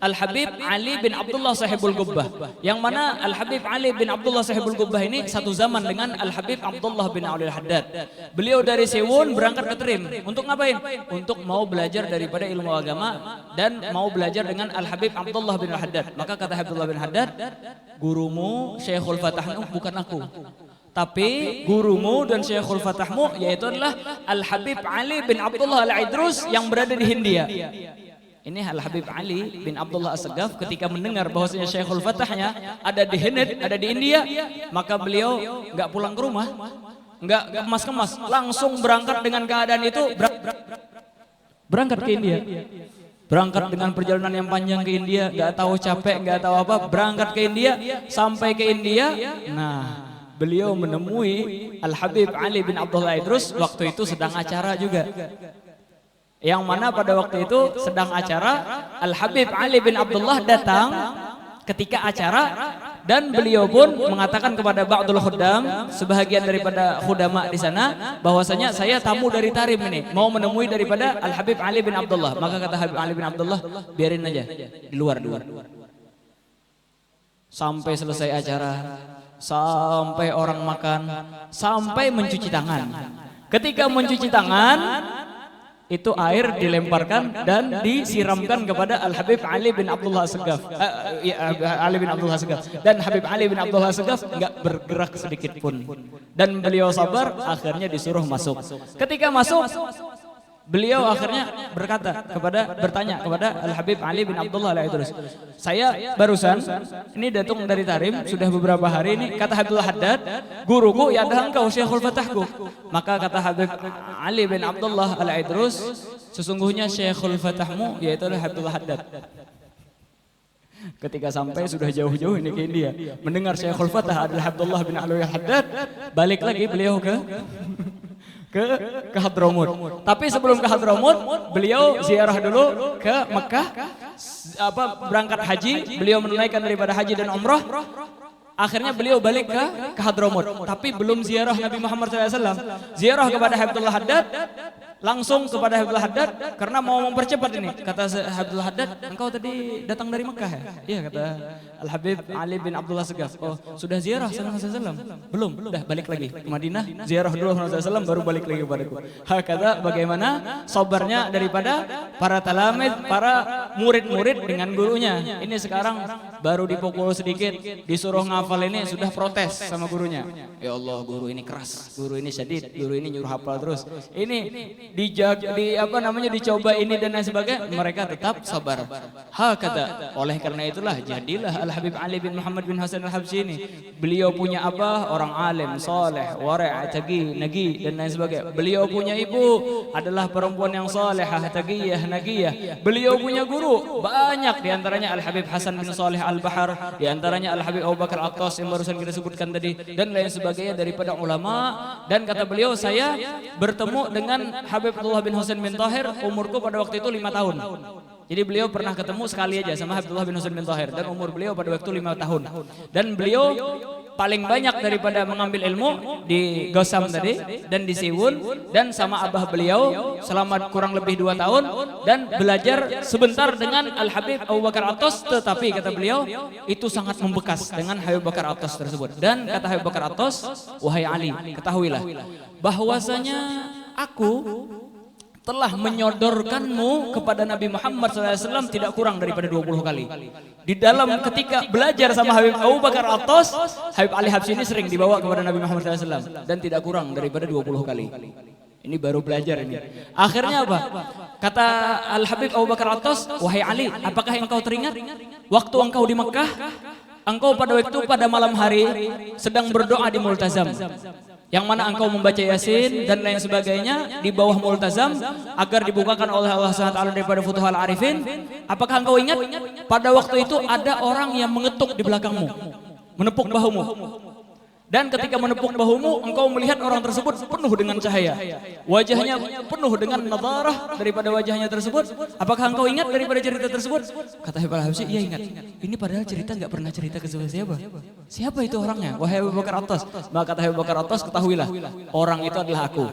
Al Habib Ali bin Abdullah Sahibul Qubbah, yang mana Al Habib Ali bin Abdullah Sahibul Qubbah ini satu zaman dengan Al Habib Abdullah bin Ali Al-Haddad. Beliau dari Sewun berangkat ke Trim untuk ngapain? Untuk mau belajar daripada ilmu agama dan mau belajar dengan Al Habib Abdullah bin Al-Haddad. Maka kata Abdullah bin Haddad, gurumu Syekhul Fatahmu bukan aku, tapi gurumu dan Syekhul Fatahmu yaitu adalah Al Habib Ali bin Abdullah Al-Idrus yang berada di Hindia. Ini Al Habib Ali bin Abdullah As-Saggaf ketika mendengar bahwasanya Syekhul Fatahnya ada di Hind, ada di India, maka beliau enggak pulang ke rumah, enggak kemas-kemas, langsung berangkat dengan keadaan itu, berangkat ke India. Berangkat dengan perjalanan yang panjang ke India, enggak tahu capek, enggak tahu apa, berangkat ke India, sampai ke India. Nah, beliau menemui Al Habib Ali bin Abdullah Idrus, waktu itu sedang acara juga. Yang mana pada waktu itu sedang acara, Al Habib Ali bin Abdullah datang ketika acara, dan beliau pun mengatakan kepada ba'dul khuddam, sebahagian daripada khudama di sana, bahwasanya saya tamu dari Tarim ini, mau menemui daripada Al Habib Ali bin Abdullah. Maka kata Habib Ali bin Abdullah, biarin aja di luar dulu. Sampai selesai acara, sampai orang makan, sampai mencuci tangan. Ketika mencuci tangan, itu air dilemparkan dan disiramkan kepada Al Habib Ali bin Abdullah Segaf. Ali bin Abdullah Segaf. Dan Habib Ali bin Abdullah Segaf enggak bergerak sedikit pun. Dan beliau sabar, akhirnya disuruh masuk. Ketika masuk, beliau akhirnya bertanya kepada Al Habib Ali bin Abdullah Al-Idrus. Saya barusan ini datang dari Tarim, sudah beberapa hari ini, kata Habibullah Haddad, guruku ya adalah engkau Syekhul Fatahku. Maka kata Habib Ali bin Abdullah Al-Idrus, sesungguhnya Syekhul Fatahmu yaitu Habibullah Haddad. Ketika sampai sudah jauh-jauh ini ke India, mendengar Syekhul Fatah adalah Abdullah bin Alwi Haddad, balik lagi beliau ke Hadramut. Tapi sebelum ke Hadramut, beliau ziarah dulu ke Mekah, berangkat haji, beliau menunaikan daripada haji dan umrah. Akhirnya beliau balik ke Hadramut, tapi belum ziarah Nabi Muhammad SAW. Ziarah kepada Habibullah Haddad, langsung kepada Habibullah Haddad karena mau mempercepat ini. Kata Habibullah Haddad, engkau tadi datang dari Mekah ya? Iya, kata Al Habib Ali bin Abdullah Segaf. Oh, sudah ziarah Muhammad SAW? Belum, dah balik lagi ke Madinah, ziarah dulu Muhammad SAW baru balik lagi kepadaku. Kata bagaimana sabarnya daripada para talamid, para murid-murid dengan gurunya. Ini sekarang baru dipukul sedikit, disuruh ngafal ini sudah protes sama gurunya. Ya Allah, guru ini keras, guru ini syadid, guru ini nyuruh hafal terus. Ini dicoba ini dan lain sebagainya, mereka tetap sabar. Kata, oleh karena itulah jadilah Al Habib Ali bin Muhammad bin Hasan Al Habsyi ini. Beliau punya apa? Orang alim, soleh, wara', taqi, nagi dan lain sebagainya. Beliau punya ibu adalah perempuan yang solehah, taqiyah, nagiyah. Beliau punya guru banyak, diantaranya Al Habib Hasan bin Saleh Al Bahar, diantaranya Al Habib Abu Bakar Attas yang barusan kita sebutkan tadi, dan lain sebagainya daripada ulama. Dan kata beliau, saya bertemu dengan Habib Abdullah bin Husain bin Tahir, umurku pada waktu itu 5 tahun. Jadi beliau pernah ketemu sekali aja sama Abdullah bin Husain bin Tahir, dan umur beliau pada waktu 5 tahun. Dan beliau paling banyak daripada mengambil ilmu di Gosam tadi dan di Siwun, dan sama abah beliau selama kurang lebih 2 tahun, dan belajar sebentar dengan Al Habib Abu Bakar Attas, tetapi kata beliau itu sangat membekas dengan Habib Bakar Attas tersebut. Dan kata Habib Bakar Attas, wahai Ali, ketahuilah bahwasanya aku telah menyodorkanmu kepada Nabi Muhammad SAW tidak kurang daripada 20 kali. Di dalam ketika belajar sama Habib Abu Bakar Attas, Habib Ali Habsyi ini sering dibawa kepada Nabi Muhammad SAW dan tidak kurang daripada 20 kali. Ini baru belajar ini. Akhirnya apa? Kata Al Habib Abu Bakar Attas, wahai Ali, apakah engkau teringat waktu engkau di Mekah, engkau pada malam hari sedang berdoa di Multazam, yang mana engkau membaca Yasin dan lain sebagainya di bawah Multazam agar dibukakan oleh Allah SWT daripada Futuhul Arifin. Apakah engkau ingat pada waktu itu ada orang yang mengetuk di belakangmu, menepuk bahumu, dan ketika menepuk bahumu engkau melihat orang tersebut penuh dengan cahaya, wajahnya penuh dengan nadharah daripada wajahnya tersebut. Apakah engkau ingat daripada cerita tersebut? Kata Habib Al-Habsyi, iya ingat. Ini padahal cerita nggak pernah cerita ke siapa. Siapa itu orangnya? Wahai Abu Bakar Attas. Maka kata Habib Bakar Attas, ketahuilah orang itu adalah aku.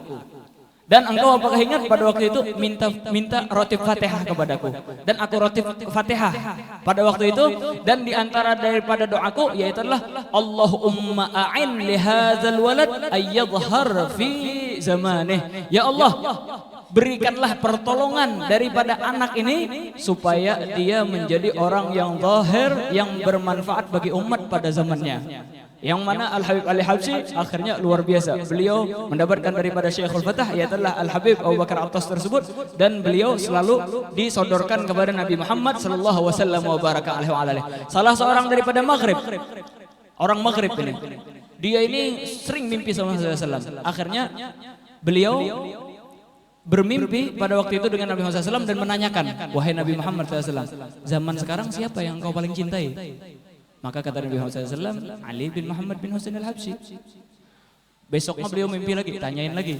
Dan engkau apakah ingat pada waktu itu minta roti Fatihah kepadaku, dan aku roti Fatihah pada waktu itu, dan diantara daripada doaku yaitu adalah Allahumma a'in li hadzal walad ayyadhhar fi zamanih. Ya Allah, berikanlah pertolongan daripada anak ini supaya dia menjadi orang yang zahir, yang bermanfaat bagi umat pada zamannya. Yang mana Al Habib Ali Habsyi akhirnya luar biasa. Beliau mendapatkan daripada Syekhul Fatah yaitu Al Habib Abu Bakar Attas tersebut, dan beliau selalu disodorkan kepada Nabi Muhammad sallallahu wasallam wa baraka alaihi. Salah seorang daripada Maghrib, orang Maghrib ini, dia ini sering mimpi sama Rasulullah SAW. Akhirnya beliau bermimpi pada waktu itu dengan Nabi Muhammad SAW dan menanyakan, wahai Nabi Muhammad SAW, zaman sekarang siapa yang engkau paling cintai? Maka kata Nabi Muhammad SAW, Ali bin Muhammad bin Husain Al Habsyi. Besoknya beliau mimpi lagi, tanyain lagi,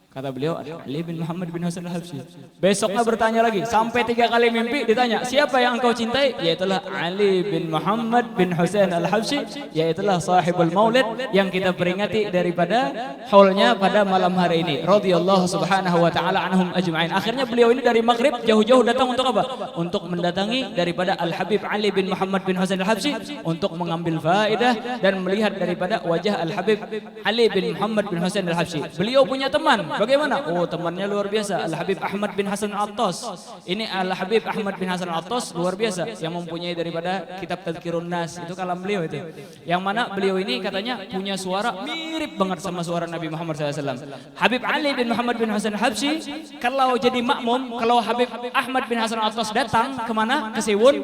Kata beliau, Ali bin Muhammad bin Hasan al-Habsyi. Besoknya bertanya lagi, sampai 3 kali mimpi ditanya, siapa yang engkau cintai? Yaitulah Ali bin Muhammad bin Husain al-Habsyi, yaitulah sahibul maulid yang kita peringati daripada haulnya pada malam hari ini. Radhiyallahu subhanahu wa ta'ala anhum ajma'in. Akhirnya beliau ini dari Maghrib jauh-jauh datang untuk apa? Untuk mendatangi daripada Al-Habib Ali bin Muhammad bin Husain al-Habsyi untuk mengambil faedah dan melihat daripada wajah Al-Habib Ali bin Muhammad bin Husain al-Habsyi. Beliau punya teman. Bagaimana? Oh, temannya luar biasa. Al-Habib Ahmad bin Hasan al-Attas. Ini Al-Habib Ahmad bin Hasan al-Attas luar biasa yang mempunyai daripada kitab Tadhkirun Nas. Itu kalam beliau itu. Yang mana beliau ini katanya punya suara mirip banget sama suara Nabi Muhammad SAW. Habib Ali bin Muhammad bin Hasan al-Habsyi kalau jadi makmum, kalau Habib Ahmad bin Hasan al-Attas datang kemana? Ke Siwun,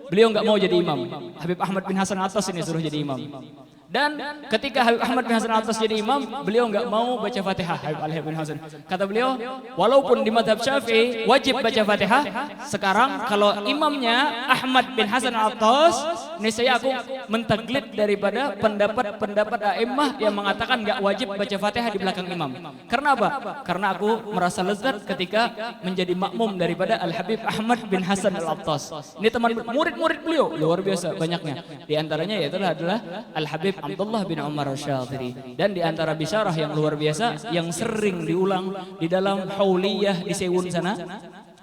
beliau nggak mau jadi imam. Habib Ahmad bin Hasan al-Attas ini suruh jadi imam. Dan ketika Habib Ahmad bin Hasan al-Attas jadi imam, beliau enggak mau baca Fatihah. Habib Ali bin Hasan. Kata beliau, walaupun di mazhab Syafi'i wajib baca Fatihah, sekarang kalau imamnya Ahmad bin Hasan al-Attas, niscaya aku mentaklid daripada pendapat a'immah yang mengatakan enggak wajib baca Fatihah di belakang imam. Karena apa? Karena aku merasa lezat ketika menjadi makmum daripada Al-Habib Ahmad bin Hasan al-Attas. Ini teman murid-murid beliau luar biasa banyaknya. Di antaranya adalah Al-Habib Abdullah bin Umar Asy-Syadhili. Dan di antara bisyarah yang luar biasa yang sering diulang di dalam hauliyah di Siwun sana,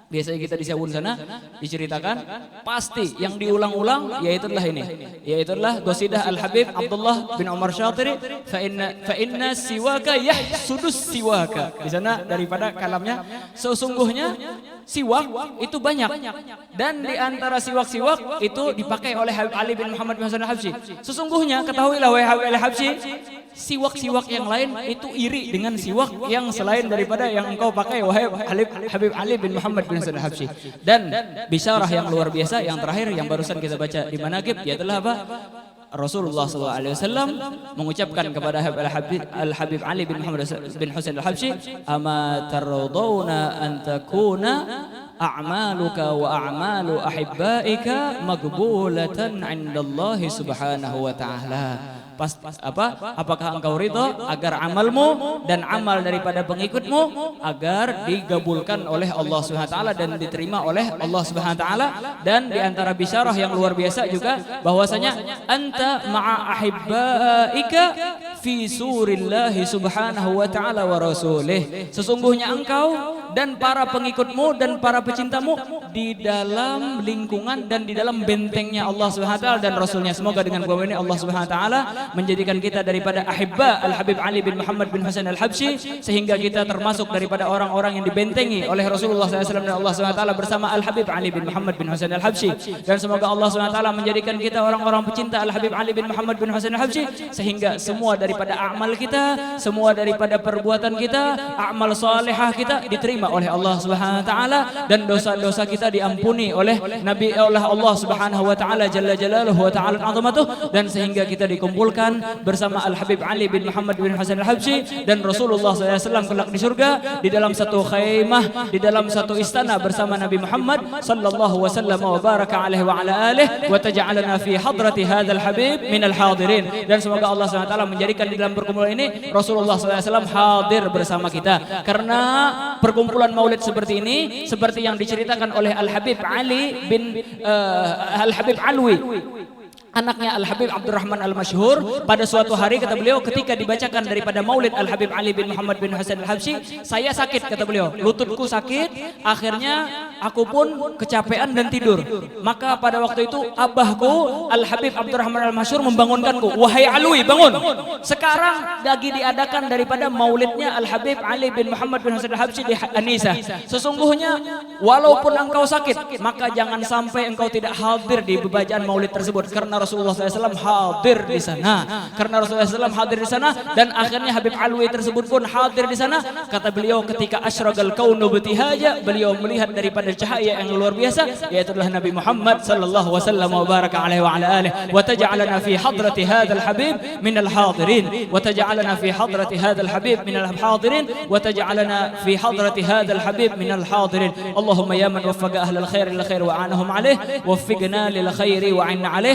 biasanya kita di Siwun sana diceritakan, pasti yang diulang-ulang yaitulah ini, yaitulah qasidah Al-Habib Abdullah bin Umar Asy-Syadhili, fa inna siwaka yahsudus siwaka. Di sana daripada kalamnya, sesungguhnya siwak itu banyak, dan di antara siwak-siwak itu dipakai oleh Habib Ali bin Muhammad bin Hasan al-Habsyi. Sesungguhnya ketahuilah wahai Habib al-Habsyi, siwak-siwak yang lain itu iri dengan siwak yang selain daripada yang engkau pakai wahai Habib Ali bin Muhammad bin Hasan al-Habsyi. Dan bisyarah yang luar biasa yang terakhir yang barusan kita baca di Manaqib, yaitu apa? Rasulullah SAW mengucapkan kepada Al-Habib Ali bin Muhammad bin Husain al-Habsyi, ama tardawna an takuna a'maluka wa a'malu ahibbaika maghbulatan 'indallahi subhanahu wa ta'ala. Apakah engkau ridha agar amalmu dan amal daripada pengikutmu agar digabulkan oleh Allah Subhanahu wa taala dan diterima oleh Allah Subhanahu wa taala. Dan di antara bisyarah yang luar biasa juga bahwasanya anta ma'a ahibbaika fi surillahi subhanahu wa ta'ala wa rasulih. Sesungguhnya engkau dan para pengikutmu dan para pecintamu di dalam lingkungan dan di dalam bentengnya Allah Subhanahu wa taala dan rasulnya. Semoga dengan kuasa ini Allah Subhanahu wa taala menjadikan kita daripada ahibba Al-Habib Ali bin Muhammad bin Hasan al-Habsyi, sehingga kita termasuk daripada orang-orang yang dibentengi oleh Rasulullah SAW dan Allah SWT bersama Al-Habib Ali bin Muhammad bin Hasan al-Habsyi. Dan semoga Allah SWT menjadikan kita orang-orang pecinta Al-Habib Ali bin Muhammad bin Hasan al-Habsyi, sehingga semua daripada amal kita, semua daripada perbuatan kita, amal salihah kita diterima oleh Allah SWT, dan dosa-dosa kita diampuni oleh Allah Subhanahu wa taala jalla jalaluhu wa ta'ala azamatuh, dan sehingga kita dikumpulkan bersama Al-Habib Ali bin Muhammad bin Hasan al-Habsyi dan Rasulullah SAW kelak di surga, di dalam satu khaymah, di dalam satu istana bersama Nabi Muhammad sallallahu wasallam wa baraka alaihi wa ala alihi wa taj'alana fi hadrati hadzal habib min al-hadirin. Dan semoga Allah SWT menjadikan di dalam perkumpulan ini Rasulullah SAW hadir bersama kita, karena perkumpulan maulid seperti ini seperti yang diceritakan oleh Al-Habib Ali bin Al-Habib Alwi, anaknya Al-Habib Abdurrahman Al-Masyhur. Pada suatu hari kata beliau, ketika dibacakan daripada maulid Al-Habib Ali bin Muhammad bin Hasan al-Habsyi, saya sakit, kata beliau, lututku sakit, akhirnya aku pun kecapean dan tidur. Maka pada waktu itu abahku Al-Habib Abdurrahman Al-Masyhur membangunkanku, wahai Alwi, bangun, sekarang lagi diadakan daripada maulidnya Al-Habib Ali bin Muhammad bin Hasan al-Habsyi di Anisa. Sesungguhnya walaupun engkau sakit, maka jangan sampai engkau tidak hadir di pembacaan maulid tersebut, karena Rasulullah SAW hadir di sana. Karena Rasulullah SAW hadir di sana, dan akhirnya Habib Alwi tersebut pun hadir di sana. Kata beliau, ketika asyragal kaunu bitihaja, beliau melihat daripada cahaya yang luar biasa, yaitu adalah Nabi Muhammad sallallahu wasallam wa baraka alaihi wa ala alihi, wa taj'alana fi hadrati hadzal habib min al-hadirin, wa taj'alana fi hadrati hadzal habib min al-hadirin, wa taj'alana fi hadrati hadzal habib min al-hadirin. Allahumma ya man waffaqa ahlal khair lil khair wa anahum alaih, waffiqna lil khairi wa 'inna alaih.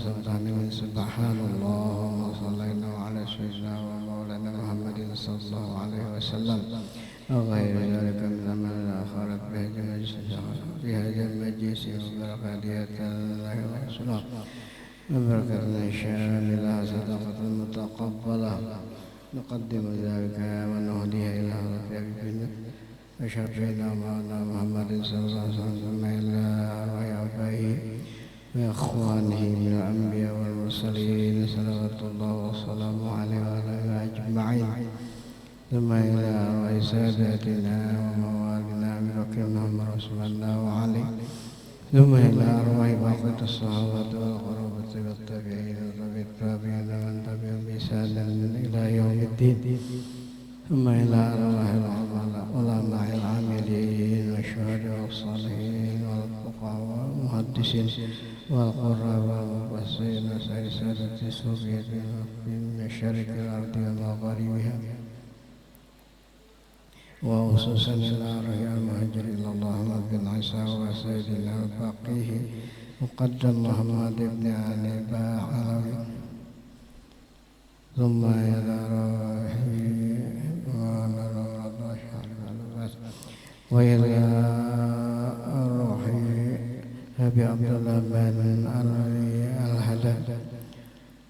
سلطان سبحان الله وصلينا على سيدنا ومولانا محمد صلى الله عليه وسلم وغير ذلك من أمر الآخرة بهذا المجلس وبركاته الله ورسوله وبركاتنا الشاملة صدقة متقبلة نقدم ذلك ونهديه إلى ربنا وشرفنا مولانا محمد صلى الله عليه وسلم إلى وآبائه وإخوانه من الأنبياء والمرسلين صلوات الله وسلامه عليه وعلى أجمعين ثم إلى أرواح ساداتنا وموالنا من محمد رسول الله وعلي ثم إلى أرواح بقية الصحابة والقرابة والتابعين والتابعين ومن تبعهم بإحسان إلى يوم الدين ثم إلى أرواح العلماء العاملين والشهداء والصالحين والفقهاء والمحدثين والقراء والمفسرين وسائر سادة الصوفية من مشارق الأرض ومغاربها وخصوصا إلى أرواح المهاجرين اللهم بن عيسى وسيدنا الفقيه مقدم محمد بن علي باعلوي ثم إلى أرواح وإلى أرواح أبي عبد الله بن الهدى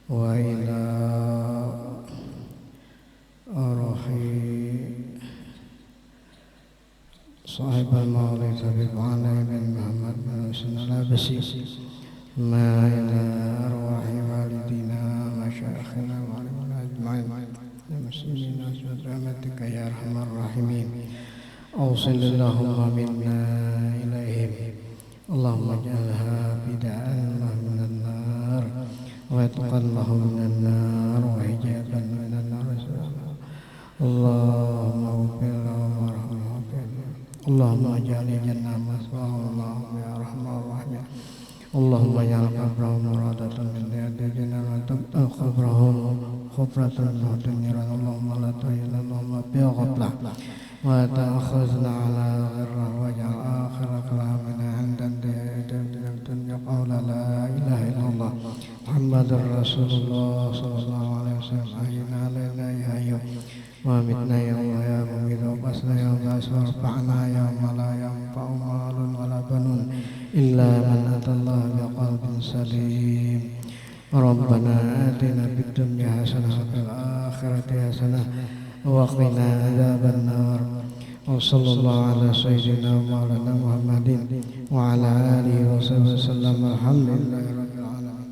وإلى أرواح صاحب المولد حبيب علي بن محمد بن حسين العبسي ما إلى أرواح والدينا ومشايخنا وعلمنا أجمعين المسلمين أسود رحمتك يا أرحم الراحمين أوصل اللهم منا إليهم اللهم اجعلها فداء لهم من النار وعتقا لهم من النار وحجابا من النار اللهم اغفر لهم وارحمهم اللهم اجعل الجنة مثواهم اللهم يا أرحم الراحمين اللهم اجعل قبرهم مرادة من رياض الجنة وتبقى قبرهم خفرة من النيران اللهم لا تهين اللهم بغفلة وتأخذنا على غره واجعل آخر كلامنا عند الدنيا قول لا إله إلا الله محمد رسول الله صلى الله عليه وسلم أحينا علينا يا يوم ومتنا يوم يا مميت وبسنا يوم بأس ورفعنا يوم لا ينفع مال ولا بنون إلا من أتى الله بقلب سليم ربنا آتنا في الدنيا حسنة وفي الآخرة حسنة وقنا عذاب النار وصلى الله على سيدنا ومولانا محمد وعلى آله وصحبه وسلم الحمد لله رب العالمين.